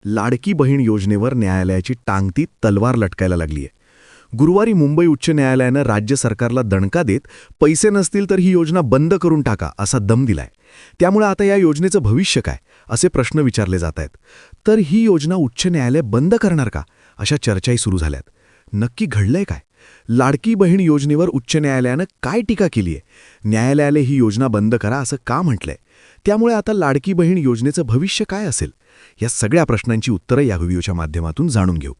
लाडकी बहीण योजनेवर न्यायालयाची टांगती तलवार लटकायला लागलीय. गुरुवारी मुंबई उच्च न्यायालयानं राज्य सरकारला दणका देत पैसे नसतील तर ही योजना बंद करून टाका असा दम दिलाय. त्यामुळे आता या योजनेचं भविष्य काय असे प्रश्न विचारले जात आहेत. तर ही योजना उच्च न्यायालय बंद करणार का अशा चर्चाही सुरू झाल्यात. नक्की घडलंय काय? लाडकी बहीण योजनेवर उच्च न्यायालयानं काय टीका केलीय? न्यायालयाने ही योजना बंद करा असं का म्हटलंय? त्यामुळे आता लाडकी बहीण योजनेचं भविष्य काय असेल? या सगळ्या प्रश्नांची उत्तरं या व्हिडिओच्या माध्यमातून जाणून घेऊ.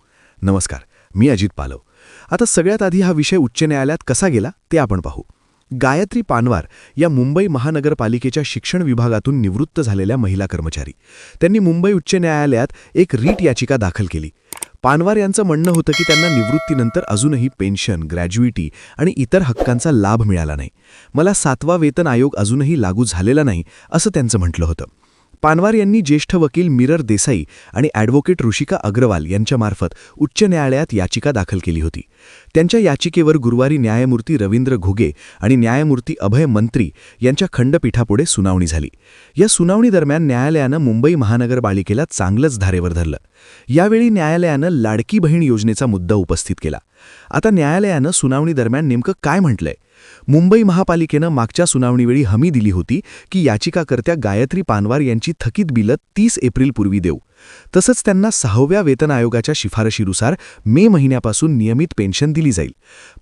नमस्कार, मी अजित पालव. आता सगळ्यात आधी हा विषय उच्च न्यायालयात कसा गेला ते आपण पाहू. गायत्री पानवार या मुंबई महानगरपालिकेच्या शिक्षण विभागातून निवृत्त झालेल्या महिला कर्मचारी, त्यांनी मुंबई उच्च न्यायालयात एक रीट याचिका दाखल केली. पानवार यांचं म्हणणं होतं की त्यांना निवृत्तीनंतर अजूनही पेन्शन, ग्रॅज्युइटी आणि इतर हक्कांचा लाभ मिळाला नाही. मला 7वा वेतन आयोग अजूनही लागू झालेला नाही असं त्यांचं म्हटलं होतं. पानवार यांनी ज्येष्ठ वकील मिरर देसाई आणि ॲडव्होकेट ऋषिका अग्रवाल यांच्यामार्फत उच्च न्यायालयात याचिका दाखल केली होती. त्यांच्या याचिकेवर गुरुवारी न्यायमूर्ती रवींद्र घुगे आणि न्यायमूर्ती अभय मंत्री यांच्या खंडपीठापुढे सुनावणी झाली. या सुनावणीदरम्यान न्यायालयानं मुंबई महानगरपालिकेला चांगलंच धारेवर धरलं. यावेळी न्यायालयानं लाडकी बहीण योजनेचा मुद्दा उपस्थित केला. आता न्यायालयानं सुनावणीदरम्यान नेमकं काय म्हटलंय? मुंबई महापालिकेनं मागच्या सुनावणीवेळी हमी दिली होती की याचिकाकर्त्या गायत्री पानवार यांची थकीत बिलं 30 एप्रिलपूर्वी देऊ. तसंच त्यांना 6व्या वेतन आयोगाच्या शिफारशीनुसार मे महिन्यापासून नियमित पेन्शन दिली जाईल.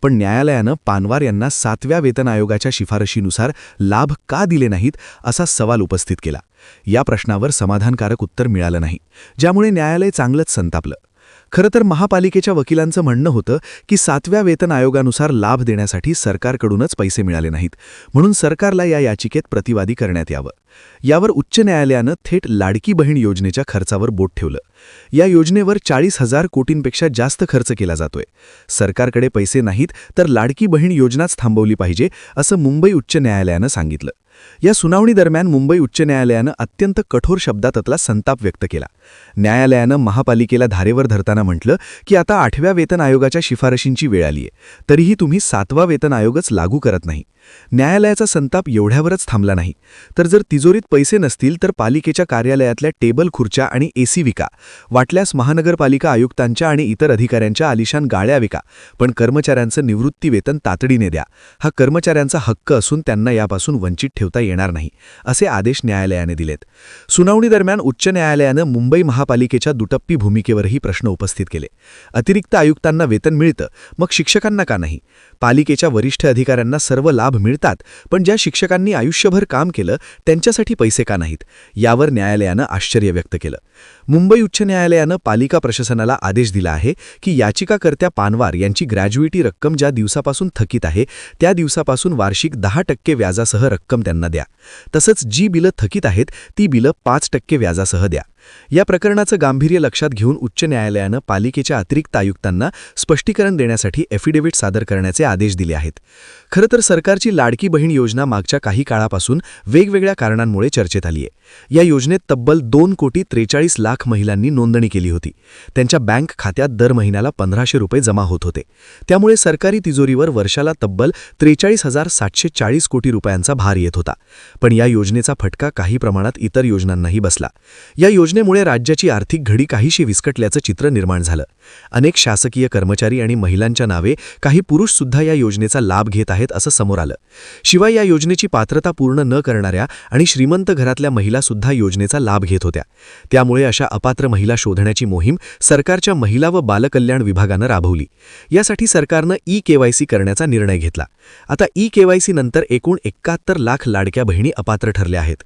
पण न्यायालयानं पानवार यांना 7व्या वेतन आयोगाच्या शिफारशीनुसार लाभ का दिले नाहीत असा सवाल उपस्थित केला. या प्रश्नावर समाधानकारक उत्तर मिळालं नाही, ज्यामुळे न्यायालय चांगलंच संतापलं. खरं तर महापालिकेच्या वकिलांचं म्हणणं होतं की 7व्या वेतन आयोगानुसार लाभ देण्यासाठी सरकारकडूनच पैसे मिळाले नाहीत, म्हणून सरकारला या याचिकेत प्रतिवादी करण्यात यावं. यावर उच्च न्यायालयानं थेट लाडकी बहीण योजनेच्या खर्चावर बोट ठेवलं. या योजनेवर 40,000 कोटींपेक्षा जास्त खर्च केला जातोय. सरकारकडे पैसे नाहीत तर लाडकी बहीण योजनाच थांबवली पाहिजे असं मुंबई उच्च न्यायालयानं सांगितलं. या सुनावणीदरम्यान मुंबई उच्च न्यायालयानं अत्यंत कठोर शब्दात आपला संताप व्यक्त केला. न्यायालयानं महापालिकेला धारेवर धरताना म्हटलं की आता 8व्या वेतन आयोगाच्या शिफारशींची वेळ आलीय, तरीही तुम्ही 7वा वेतन आयोगच लागू करत नाही. न्यायालयाचा संताप एवढ्यावरच थांबला नाही, तर जर तिजोरीत पैसे नसतील तर पालिकेच्या कार्यालयातल्या टेबल खुर्च्या आणि एसी विका, वाटल्यास महानगरपालिका आयुक्तांच्या आणि इतर अधिकाऱ्यांच्या आलिशान गाळ्या विका, पण कर्मचाऱ्यांचं निवृत्ती वेतन तातडीने द्या. हा कर्मचाऱ्यांचा हक्क असून त्यांना यापासून वंचित ठेवता येणार नाही, असे आदेश न्यायालयाने दिलेत. सुनावणीदरम्यान उच्च न्यायालयानं मुंबई महापालिकेच्या दुटप्पी भूमिकेवरही प्रश्न उपस्थित केले. अतिरिक्त आयुक्तांना वेतन मिळतं, मग शिक्षकांना का नाही? पालिकेच्या वरिष्ठ अधिकाऱ्यांना सर्व लाभ मिळतात, पण ज्या शिक्षकांनी आयुष्यभर काम केलं त्यांच्यासाठी पैसे का नाहीत? यावर न्यायालयानं आश्चर्य व्यक्त केलं. मुंबई उच्च न्यायालयानं पालिका प्रशासनाला आदेश दिला आहे की याचिकाकर्त्या पानवार यांची ग्रॅज्युइटी रक्कम ज्या दिवसापासून थकीत आहे त्या दिवसापासून वार्षिक 10% व्याजासह रक्कम त्यांना द्या. तसंच जी बिलं थकीत आहेत ती बिलं 5% व्याजासह द्या. या प्रकरणाचं गांभीर्य लक्षात घेऊन उच्च न्यायालयानं पालिकेच्या अतिरिक्त आयुक्तांना स्पष्टीकरण देण्यासाठी ॲफिडेव्हिट सादर करण्याचे आदेश दिले आहेत. खरं तर सरकारची लाडकी बहीण योजना मागच्या काही काळापासून वेगवेगळ्या कारणांमुळे चर्चेत आली आहे. या योजनेत तब्बल 2,43,00,000 महिलांनी नोंदणी केली होती. त्यांच्या बँक खात्यात दर महिन्याला 1,500 रुपये जमा होत होते. त्यामुळे सरकारी तिजोरीवर वर्षाला तब्बल 43,740 कोटी रुपयांचा भार येत होता. पण या योजनेचा फटका काही प्रमाणात इतर योजनांनाही बसला. या योजनेमुळे राज्याची आर्थिक घडी काहीशी विस्कटल्याचं चित्र निर्माण झालं. अनेक शासकीय कर्मचारी आणि महिलांच्या नावे काही पुरुषसुद्धा या योजनेचा लाभ घेत आहेत असं समोर आलं. शिवाय या योजनेची पात्रता पूर्ण न करणाऱ्या आणि श्रीमंत घरातल्या महिलासुद्धा योजनेचा लाभ घेत होत्या. त्यामुळे अशा अपात्र महिला शोधण्याची मोहीम सरकारच्या महिला व बालकल्याण विभागानं राबवली. यासाठी सरकारनं ई-केवायसी करण्याचा निर्णय घेतला. आता ई-केवायसी नंतर एकूण 71 लाख लाडक्या बहिणी अपात्र ठरल्या आहेत.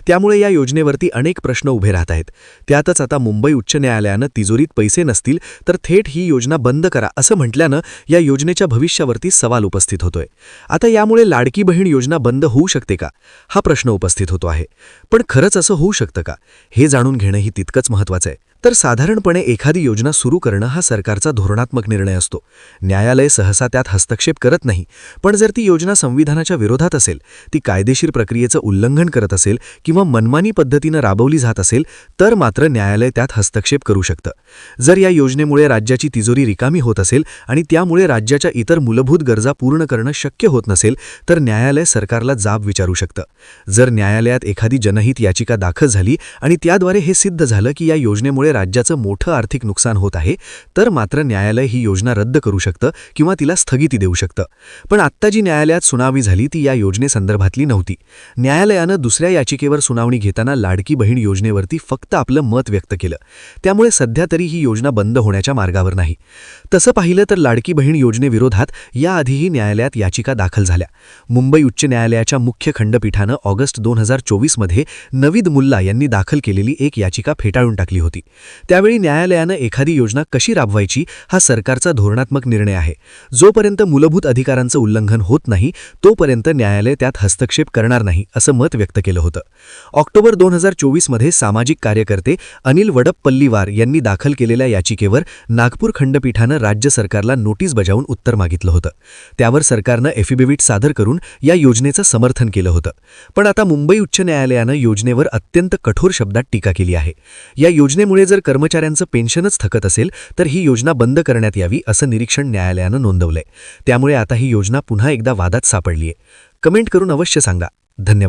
त्यामुळे या योजनेवरती अनेक प्रश्न उभे राहत आहेत. त्यातच आता मुंबई उच्च न्यायालयानं तिजोरीत पैसे नसतील तर थेट ही योजना बंद करा असं म्हटल्यानं या योजनेच्या भविष्यावरती सवाल उपस्थित होतोय. आता यामुळे लाडकी बहीण योजना बंद होऊ शकते का, हा प्रश्न उपस्थित होतो आहे. पण खरंच असं होऊ शकतं का, हे जाणून घेणंही तितकंच महत्त्वाचं आहे. तर साधारणपणे एखादी योजना सुरू करणं हा सरकारचा धोरणात्मक निर्णय असतो. न्यायालय सहसा त्यात हस्तक्षेप करत नाही. पण जर ती योजना संविधानाच्या विरोधात असेल, ती कायदेशीर प्रक्रियेचं उल्लंघन करत असेल किंवा मनमानी पद्धतीनं राबवली जात असेल तर मात्र न्यायालय त्यात हस्तक्षेप करू शकतं. जर या योजनेमुळे राज्याची तिजोरी रिकामी होत असेल आणि त्यामुळे राज्याच्या इतर मूलभूत गरजा पूर्ण करणं शक्य होत नसेल तर न्यायालय सरकारला जाब विचारू शकतं. जर न्यायालयात एखादी जनहित याचिका दाखल झाली आणि त्याद्वारे हे सिद्ध झालं की या योजनेमुळे यामुळे राज्याचं मोठं आर्थिक नुकसान होत आहे, तर मात्र न्यायालय ही योजना रद्द करू शकतं किंवा तिला स्थगिती देऊ शकतं. पण आत्ता जी न्यायालयात सुनावणी झाली ती या योजनेसंदर्भातली नव्हती. न्यायालयानं दुसऱ्या याचिकेवर सुनावणी घेताना लाडकी बहीण योजनेवरती फक्त आपलं मत व्यक्त केलं. त्यामुळे सध्या तरी ही योजना बंद होण्याच्या मार्गावर नाही. तसं पाहिलं तर लाडकी बहीण योजनेविरोधात याआधीही न्यायालयात याचिका दाखल झाल्या. मुंबई उच्च न्यायालयाच्या मुख्य खंडपीठानं ऑगस्ट 2024मध्ये नवीद मुल्ला यांनी दाखल केलेली एक याचिका फेटाळून टाकली होती. त्यावेळी न्यायालयानं एखादी योजना कशी राबवायची हा सरकारचा धोरणात्मक निर्णय आहे. जोपर्यंत मूलभूत अधिकारांचं उल्लंघन होत नाही तोपर्यंत न्यायालय त्यात हस्तक्षेप करणार नाही असं मत व्यक्त केलं होतं. ऑक्टोबर 2024मध्ये सामाजिक कार्यकर्ते अनिल वडप्पल्लीवार यांनी दाखल केलेल्या याचिकेवर नागपूर खंडपीठानं राज्य सरकारला नोटीस बजावून उत्तर मागितलं होतं. त्यावर सरकारनं एफिडेव्हिट सादर करून या योजनेचं समर्थन केलं होतं. पण आता मुंबई उच्च न्यायालयानं योजनेवर अत्यंत कठोर शब्दात टीका केली आहे. या योजनेमुळे जर कर्मचाऱ्यांचं पेन्शनच थकत असेल तर ही योजना बंद करण्यात यावी असं निरीक्षण न्यायालयानं नोंदवलंय. त्यामुळे आता ही योजना पुन्हा एकदा वादात सापडलीय. कमेंट करून अवश्य सांगा. धन्यवाद.